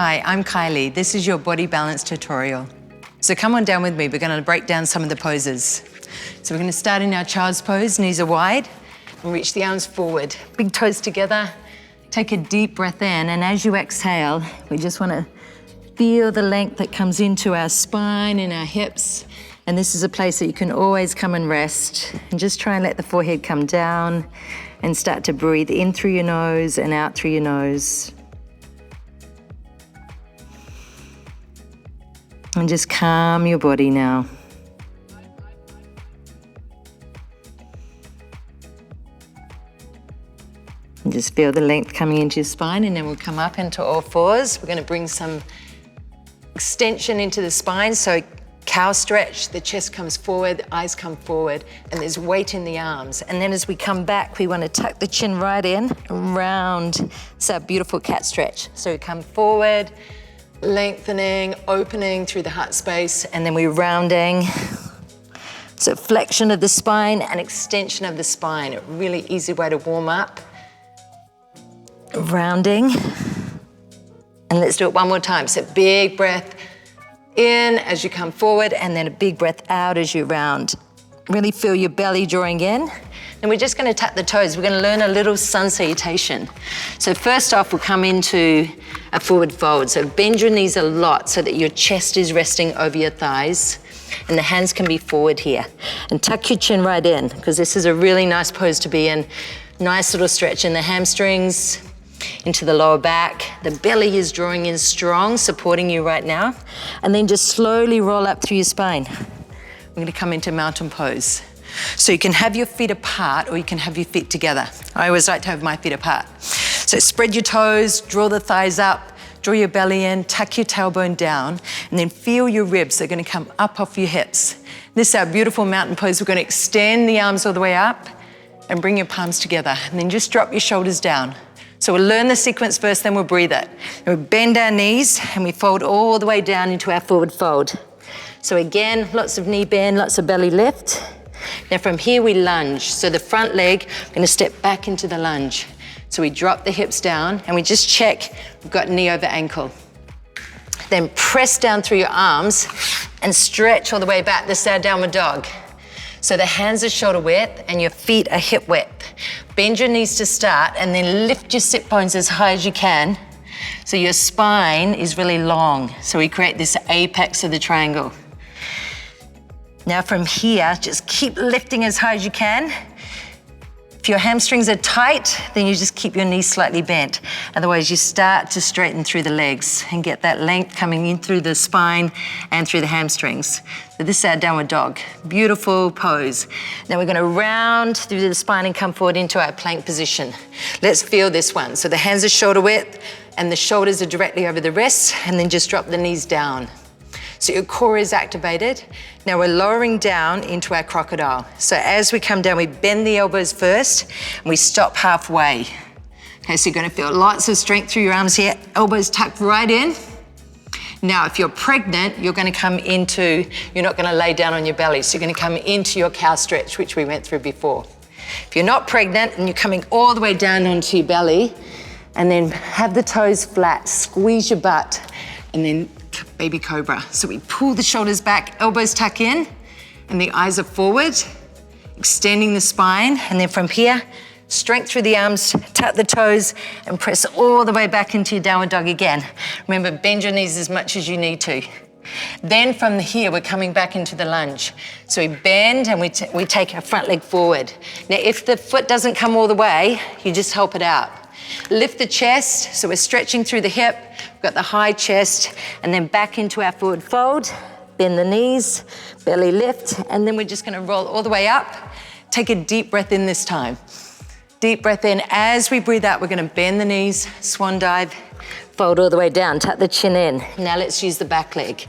Hi, I'm Kylie. This is your body balance tutorial. So come on down with me. We're going to break down some of the poses. So we're going to start in our child's pose. Knees are wide and reach the arms forward. Big toes together. Take a deep breath in, and as you exhale, we just want to feel the length that comes into our spine and our hips. And this is a place that you can always come and rest. And just try and let the forehead come down and start to breathe in through your nose and out through your nose. And just calm your body now. And just feel the length coming into your spine, and then we'll come up into all fours. We're going to bring some extension into the spine, so cow stretch, the chest comes forward, eyes come forward, and there's weight in the arms. And then as we come back, we want to tuck the chin right in, round. It's our beautiful cat stretch. So we come forward, lengthening, opening through the heart space, and then we're rounding. So flexion of the spine and extension of the spine. A really easy way to warm up. Rounding. And let's do it one more time. So big breath in as you come forward, and then a big breath out as you round. Really feel your belly drawing in. And we're just going to tap the toes. We're going to learn a little sun salutation. So first off, we'll come into a forward fold. So bend your knees a lot so that your chest is resting over your thighs, and the hands can be forward here. And tuck your chin right in, because this is a really nice pose to be in. Nice little stretch in the hamstrings, into the lower back. The belly is drawing in strong, supporting you right now. And then just slowly roll up through your spine. We're going to come into mountain pose. So you can have your feet apart, or you can have your feet together. I always like to have my feet apart. So spread your toes, draw the thighs up, draw your belly in, tuck your tailbone down, and then feel your ribs. They're going to come up off your hips. This is our beautiful mountain pose. We're going to extend the arms all the way up and bring your palms together, and then just drop your shoulders down. So we'll learn the sequence first, then we'll breathe it. And we bend our knees and we fold all the way down into our forward fold. So again, lots of knee bend, lots of belly lift. Now from here we lunge. So the front leg, we're going to step back into the lunge. So we drop the hips down and we just check we've got knee over ankle. Then press down through your arms and stretch all the way back. This is our downward dog. So the hands are shoulder width and your feet are hip width. Bend your knees to start, and then lift your sit bones as high as you can. So your spine is really long. So we create this apex of the triangle. Now from here, just keep lifting as high as you can. If your hamstrings are tight, then you just keep your knees slightly bent. Otherwise, you start to straighten through the legs and get that length coming in through the spine and through the hamstrings. So this is our downward dog. Beautiful pose. Now we're going to round through the spine and come forward into our plank position. Let's feel this one. So the hands are shoulder width and the shoulders are directly over the wrists, and then just drop the knees down. So your core is activated. Now we're lowering down into our crocodile. So as we come down, we bend the elbows first and we stop halfway. Okay, so you're going to feel lots of strength through your arms here. Elbows tucked right in. Now, if you're pregnant, you're going to come into, you're not going to lay down on your belly. So you're going to come into your cow stretch, which we went through before. If you're not pregnant and you're coming all the way down onto your belly, and then have the toes flat, squeeze your butt, and then baby cobra. So we pull the shoulders back, elbows tuck in, and the eyes are forward, extending the spine. And then from here, strength through the arms, tuck the toes, and press all the way back into your downward dog again. Remember, bend your knees as much as you need to. Then from here, we're coming back into the lunge. So we bend and we take our front leg forward. Now, if the foot doesn't come all the way, you just help it out. Lift the chest, so we're stretching through the hip. We've got the high chest, and then back into our forward fold. Bend the knees, belly lift, and then we're just going to roll all the way up. Take a deep breath in this time. Deep breath in. As we breathe out, we're going to bend the knees, swan dive, fold all the way down, tuck the chin in. Now let's use the back leg.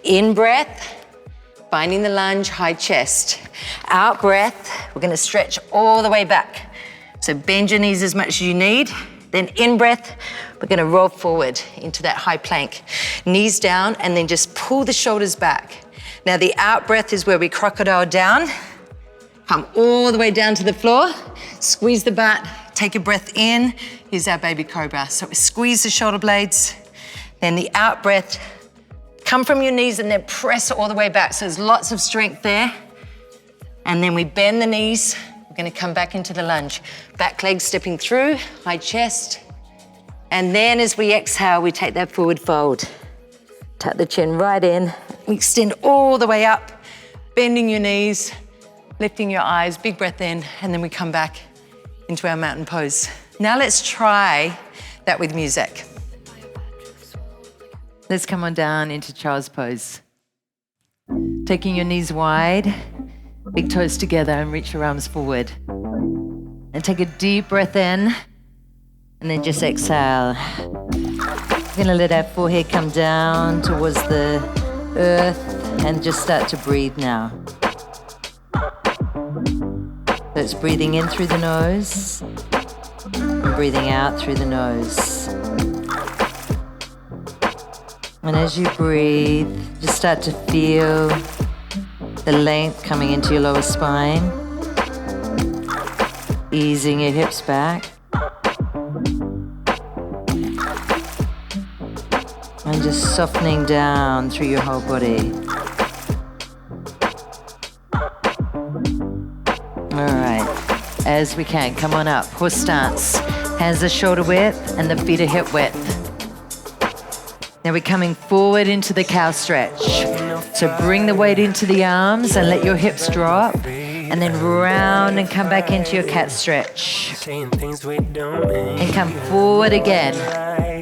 In breath, finding the lunge, high chest. Out breath, we're going to stretch all the way back. So bend your knees as much as you need. Then in breath, we're going to roll forward into that high plank. Knees down, and then just pull the shoulders back. Now the out breath is where we crocodile down. Come all the way down to the floor. Squeeze the butt, take a breath in. Here's our baby cobra. So we squeeze the shoulder blades, Then the out breath, come from your knees and then press all the way back. So there's lots of strength there. And then we bend the knees. We're gonna come back into the lunge. Back leg stepping through, high chest. And then as we exhale, we take that forward fold. Tuck the chin right in. We extend all the way up, bending your knees, lifting your eyes, big breath in, and then we come back into our mountain pose. Now let's try that with music. Let's come on down into child's pose. Taking your knees wide, big toes together and reach your arms forward. And take a deep breath in, and then just exhale. We're gonna let our forehead come down towards the earth and just start to breathe now. So it's breathing in through the nose and breathing out through the nose. And as you breathe, just start to feel the length coming into your lower spine, easing your hips back. And just softening down through your whole body. All right, as we can, come on up, horse stance. Hands are shoulder width and the feet are hip width. Now we're coming forward into the cow stretch. So bring the weight into the arms and let your hips drop. And then round and come back into your cat stretch. And come forward again.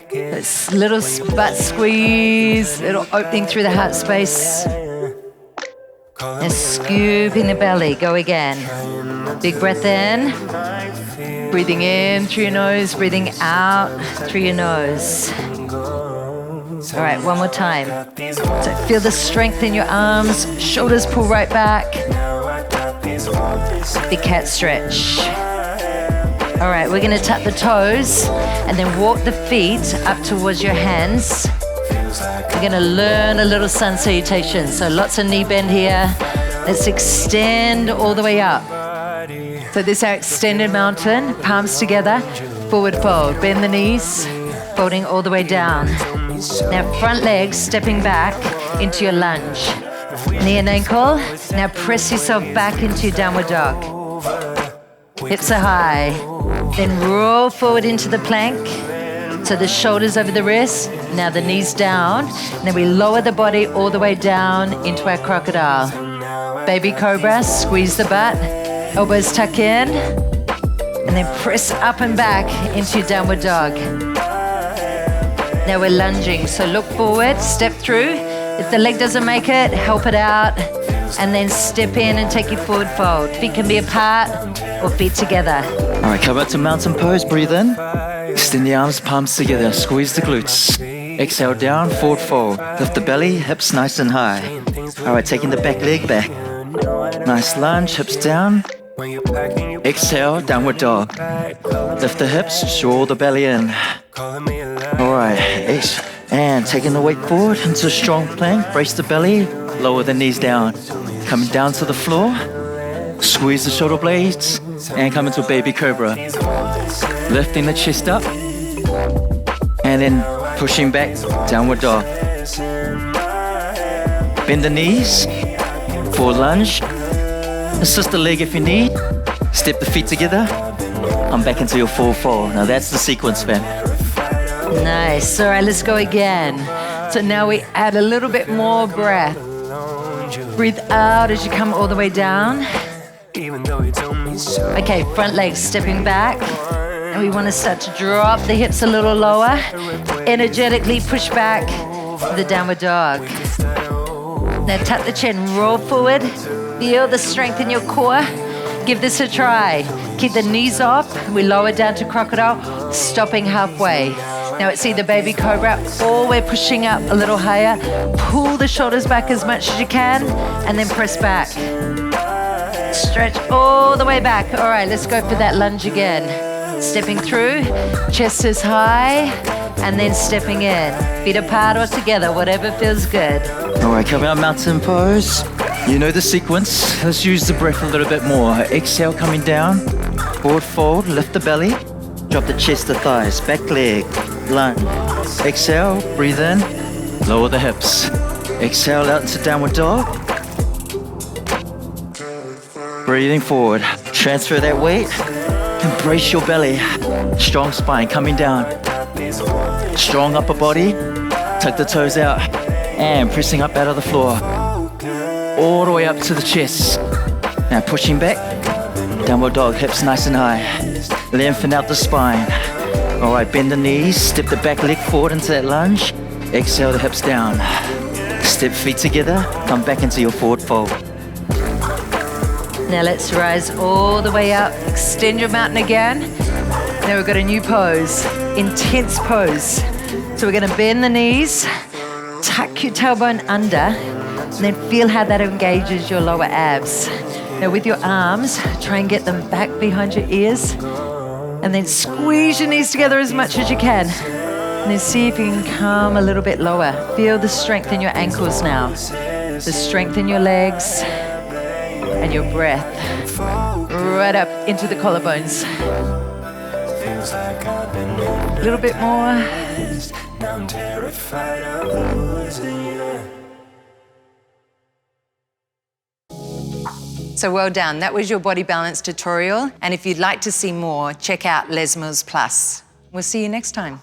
This little butt squeeze, little opening through the heart space. And scooping the belly, go again. Big breath in. Breathing in through your nose, breathing out through your nose. All right, one more time. So feel the strength in your arms, shoulders pull right back. Big cat stretch. All right, we're gonna tuck the toes and then walk the feet up towards your hands. We're gonna learn a little sun salutation. So lots of knee bend here. Let's extend all the way up. So this is our extended mountain, palms together, forward fold. Bend the knees, folding all the way down. Now front legs stepping back into your lunge. Knee and ankle. Now press yourself back into your downward dog. Hips are high. Then roll forward into the plank. So the shoulders over the wrists. Now the knees down. And then we lower the body all the way down into our crocodile. Baby cobra, squeeze the butt. Elbows tuck in. And then press up and back into your downward dog. Now we're lunging. So look forward, step through. If the leg doesn't make it, help it out. And then step in and take your forward fold. Feet can be apart or feet together. All right, come up to mountain pose, breathe in. Extend the arms, palms together, squeeze the glutes. Exhale down, forward fold. Lift the belly, hips nice and high. All right, taking the back leg back. Nice lunge, hips down. Exhale, downward dog. Lift the hips, draw the belly in. All right, and taking the weight forward into a strong plank. Brace the belly, lower the knees down. Coming down to the floor. Squeeze the shoulder blades and come into a baby cobra. Lifting the chest up and then pushing back, downward dog. Bend the knees, forward lunge. Assist the leg if you need. Step the feet together. Come back into your forward fold. Now that's the sequence, man. Nice. All right, let's go again. So now we add a little bit more breath. Breathe out as you come all the way down. Okay, front legs stepping back. And we want to start to drop the hips a little lower. Energetically push back to the downward dog. Now tuck the chin, roll forward. Feel the strength in your core. Give this a try. Keep the knees off. We lower down to crocodile, stopping halfway. Now it's either baby cobra or we're pushing up a little higher. Pull the shoulders back as much as you can and then press back. Stretch all the way back. All right, let's go for that lunge again. Stepping through, chest is high, and then stepping in. Feet apart or together, whatever feels good. All right, come out, mountain pose. You know the sequence. Let's use the breath a little bit more. Exhale, coming down. Forward fold, lift the belly. Drop the chest to thighs, back leg. lunge. Exhale, breathe in, lower the hips. Exhale out into downward dog. Breathing forward. Transfer that weight. Embrace your belly. Strong spine coming down. Strong upper body. Tuck the toes out. And pressing up out of the floor. All the way up to the chest. Now pushing back. Downward dog, hips nice and high. Lengthen out the spine. All right, bend the knees. Step the back leg forward into that lunge. Exhale the hips down. Step feet together. Come back into your forward fold. Now let's rise all the way up. Extend your mountain again. Now we've got a new pose, intense pose. So we're gonna bend the knees, tuck your tailbone under, and then feel how that engages your lower abs. Now with your arms, try and get them back behind your ears, and then squeeze your knees together as much as you can. And then see if you can come a little bit lower. Feel the strength in your ankles now, the strength in your legs, and your breath right up into the collarbones. A little bit more. So well done. That was your body balance tutorial. And if you'd like to see more, check out Les Mills Plus. We'll see you next time.